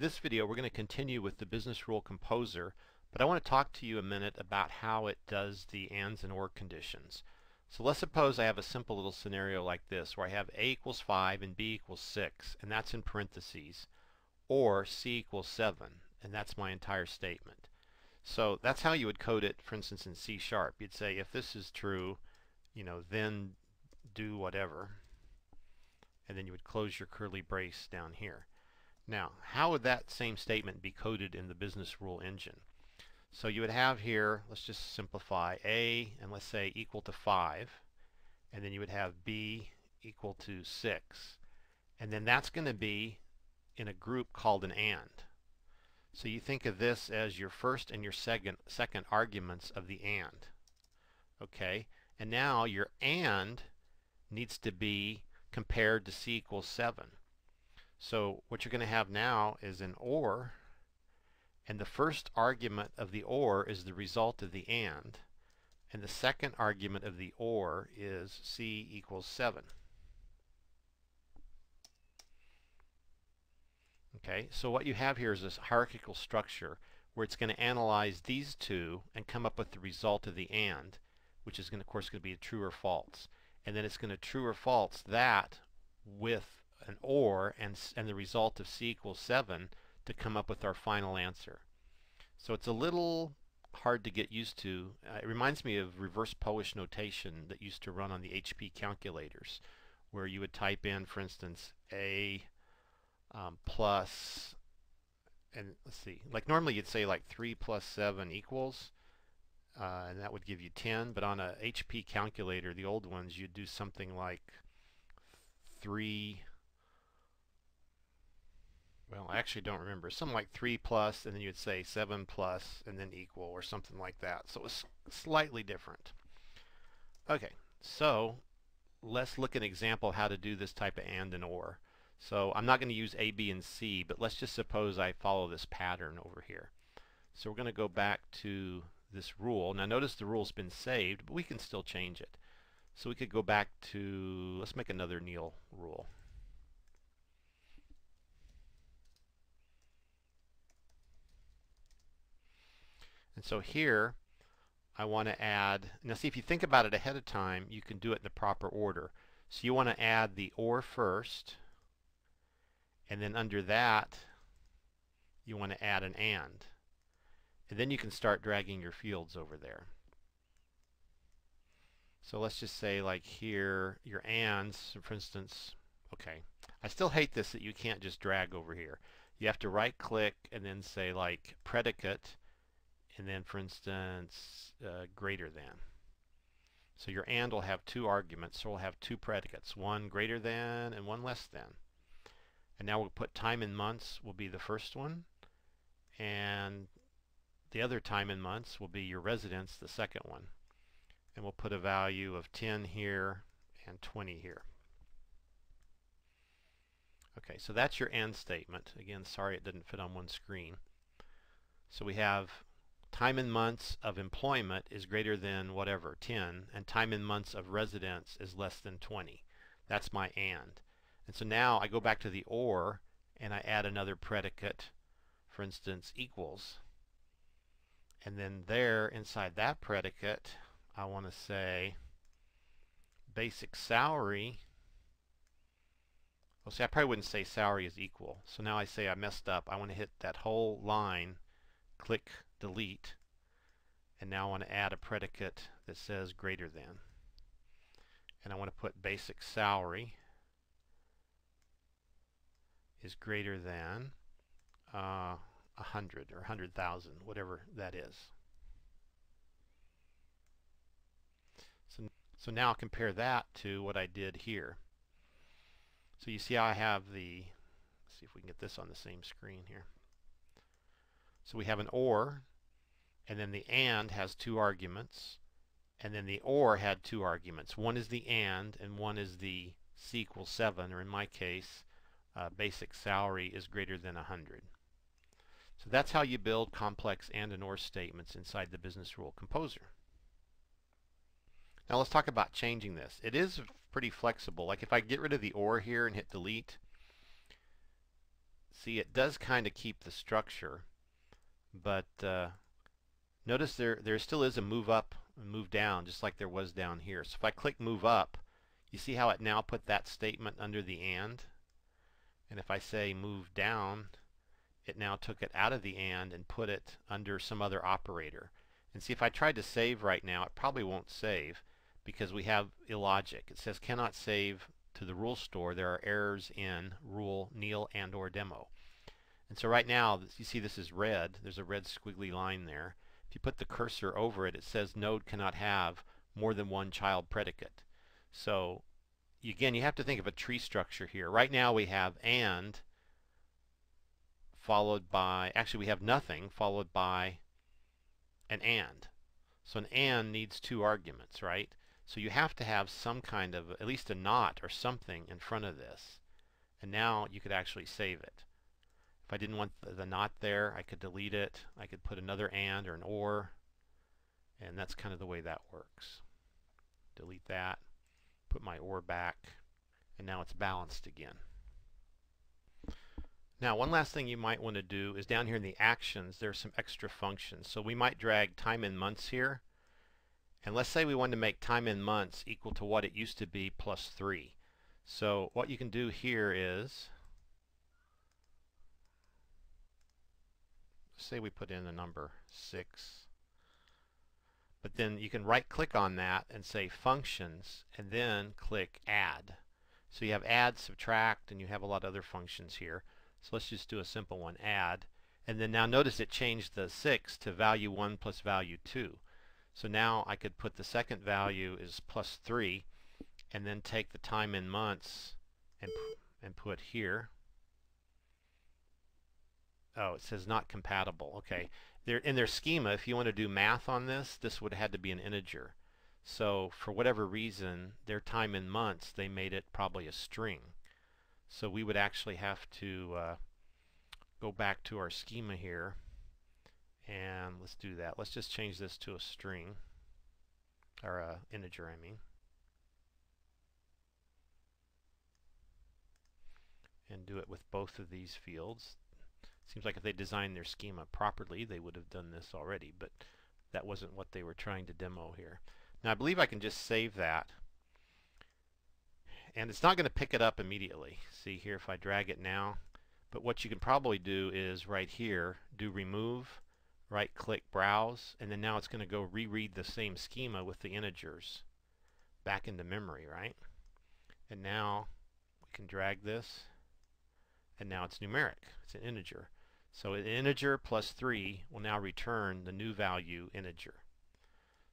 this video we're going to continue with the business rule composer, but I want to talk to you a minute about how it does the ands and or conditions. So let's suppose I have a simple little scenario like this where I have a equals 5 and b equals 6, and that's in parentheses, or c equals 7, and that's my entire statement. So that's how you would code it, for instance, in C#. You'd say if this is true, then do whatever, and then you would close your curly brace down here. Now, how would that same statement be coded in the business rule engine? So you would have here, let's just simplify, a, and let's say equal to 5, and then you would have b equal to 6, and then that's going to be in a group called an and. So you think of this as your first and your second arguments of the and. Okay, and now your and needs to be compared to c equals 7. So what you're going to have now is an or, and the first argument of the or is the result of the and the second argument of the or is c equals 7. Okay, so what you have here is this hierarchical structure where it's going to analyze these two and come up with the result of the and, which is going to, of course, going to be a true or false. And then it's going to true or false that with an or and the result of c equals 7 to come up with our final answer. So it's a little hard to get used to. It reminds me of reverse Polish notation that used to run on the HP calculators, where you would type in, for instance, a plus, and let's see, like normally you'd say like 3 plus 7 equals, and that would give you 10, but on a HP calculator, the old ones, you'd do something like 3, well, I actually don't remember, something like 3 plus, and then you'd say 7 plus, and then equal, or something like that. So it was slightly different. Okay, so let's look at an example of how to do this type of and or. So I'm not going to use A, B, and C, but let's just suppose I follow this pattern over here. So we're going to go back to this rule. Now notice the rule's been saved, but we can still change it. So we could go back to, let's make another nil rule. And so here I want to add, now see, if you think about it ahead of time, you can do it in the proper order. So you want to add the or first, and then under that you want to add an and then you can start dragging your fields over there. So let's just say, like here, your ands, for instance, okay, I still hate this that you can't just drag over here. You have to right click and then say like predicate, and then for instance greater than. So your and will have two arguments, so we'll have two predicates, one greater than and one less than. And now we'll put time in months will be the first one, and the other time in months will be your residence, the second one. And we'll put a value of 10 here and 20 here. Okay, so that's your and statement. Again, sorry it didn't fit on one screen. So we have time in months of employment is greater than whatever, 10, and time in months of residence is less than 20. That's my and. And so now I go back to the or and I add another predicate, for instance, equals. And then there, inside that predicate, I want to say basic salary. Well, see, I probably wouldn't say salary is equal. So now I say I messed up. I want to hit that whole line, click delete, and now I want to add a predicate that says greater than. And I want to put basic salary is greater than 100 or 100,000, whatever that is. So now I'll compare that to what I did here. So you see how I have the, let's see if we can get this on the same screen here. So we have an or, and then the and has two arguments, and then the or had two arguments. One is the and one is the c equals 7, or in my case, basic salary is greater than 100. So that's how you build complex and or statements inside the business rule composer. Now let's talk about changing this. It is pretty flexible. Like if I get rid of the or here and hit delete, See, it does kind of keep the structure, but notice there still is a move up and move down, just like there was down here. So if I click move up, you see how it now put that statement under the and? And if I say move down, it now took it out of the and put it under some other operator. And see, if I tried to save right now, it probably won't save because we have illogic. It says cannot save to the rule store. There are errors in rule, nil, and or demo. And so right now, you see this is red. There's a red squiggly line there. If you put the cursor over it, it says node cannot have more than one child predicate. So again, you have to think of a tree structure here. Right now we have and followed by, actually we have nothing followed by an and. So an and needs two arguments, right? So you have to have some kind of, at least a not or something in front of this. And now you could actually save it. If I didn't want the not there, I could delete it. I could put another and or an or. And that's kind of the way that works. Delete that, put my or back, and now it's balanced again. Now, one last thing you might want to do is down here in the actions, there's some extra functions. So we might drag time in months here. And let's say we wanted to make time in months equal to what it used to be plus 3. So what you can do here is, say we put in the number 6. But then you can right click on that and say functions and then click add. So you have add, subtract, and you have a lot of other functions here. So let's just do a simple one, add. And then now notice it changed the 6 to value 1 plus value 2. So now I could put the second value is plus 3 and then take the time in months and put here. Oh, it says not compatible. Okay. In their schema, if you want to do math on this, this would have had to be an integer. So for whatever reason, their time in months, they made it probably a string. So we would actually have to go back to our schema here, and let's do that. Let's just change this to a string, or a integer, I mean. And do it with both of these fields. Seems like if they designed their schema properly, they would have done this already, but that wasn't what they were trying to demo here. Now I believe I can just save that. And it's not going to pick it up immediately. See here if I drag it now. But what you can probably do is right here, do remove, right click browse, and then now it's going to go reread the same schema with the integers back into memory, right? And now we can drag this, and now it's numeric. It's an integer. So an integer plus 3 will now return the new value integer.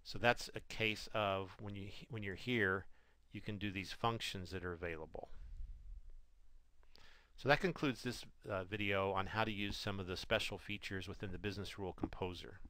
So that's a case of when you're here, you can do these functions that are available. So that concludes this video on how to use some of the special features within the Business Rule Composer.